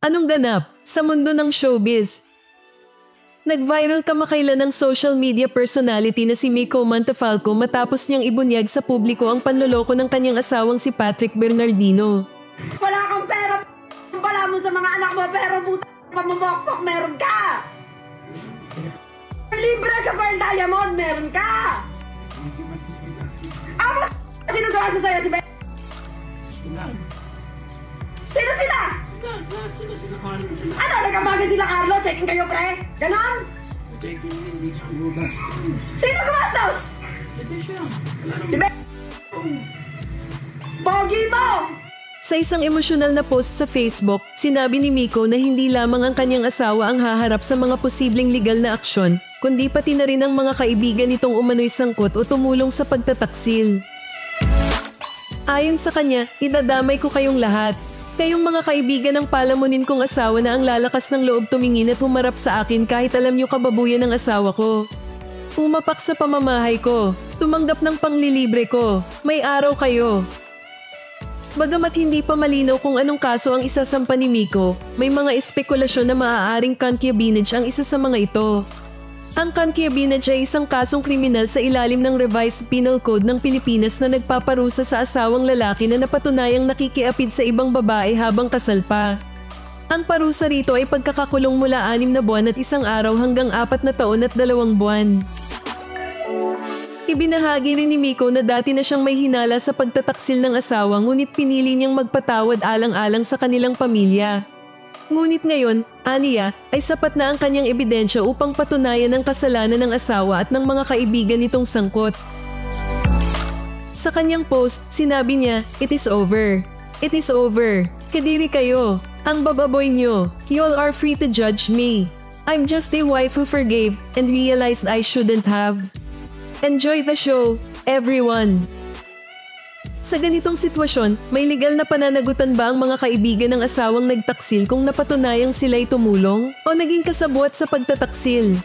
Anong ganap sa mundo ng showbiz? Nag-viral kamakailan ng social media personality na si Miko Montefalco matapos niyang ibunyag sa publiko ang panloloko ng kanyang asawang si Patrick Bernardino. Wala kang pera, pala mo sa mga anak mo, pero buta pamumokpok, meron ka! Libre ka Pearl Diamond, meron ka! Amo, sino gawa sa'yo si Ben? Sino sila? Ano, nagkamagay sila Carlo? Checking kayo, pre? Ganon? Sino gumastos? Si Ben! Pogi mo! Sa isang emosyonal na post sa Facebook, sinabi ni Miko na hindi lamang ang kanyang asawa ang haharap sa mga posibleng legal na aksyon, kundi pati na rin ang mga kaibigan nitong umano'y sangkot o tumulong sa pagtataksil. Ayon sa kanya, idadamay ko kayong lahat. Kayong mga kaibigan ng palamunin kong asawa na ang lalakas ng loob tumingin at humarap sa akin kahit alam niyo kababuyan ng asawa ko. Umapak sa pamamahay ko, tumanggap ng panglilibre ko, may araw kayo. Bagamat hindi pa malinaw kung anong kaso ang isasampa ni Miko, may mga espekulasyon na maaaring concubinage ang isa sa mga ito. Ang concubinage ay isang kasong kriminal sa ilalim ng Revised Penal Code ng Pilipinas na nagpaparusa sa asawang lalaki na napatunayang nakikiapid sa ibang babae habang kasal pa. Ang parusa rito ay pagkakakulong mula 6 na buwan at 1 araw hanggang 4 na taon at 2 buwan. Ibinahagi rin ni Miko na dati na siyang may hinala sa pagtataksil ng asawa ngunit pinili niyang magpatawad alang-alang sa kanilang pamilya. Ngunit ngayon, aniya, ay sapat na ang kanyang ebidensya upang patunayan ang kasalanan ng asawa at ng mga kaibigan nitong sangkot. Sa kanyang post, sinabi niya, "It is over. It is over. Kadiri kayo. Ang bababoy niyo. You all are free to judge me. I'm just a wife who forgave and realized I shouldn't have. Enjoy the show, everyone." Sa ganitong sitwasyon, may legal na pananagutan ba ang mga kaibigan ng asawang nagtaksil kung napatunayang sila'y tumulong o naging kasabwat sa pagtataksil?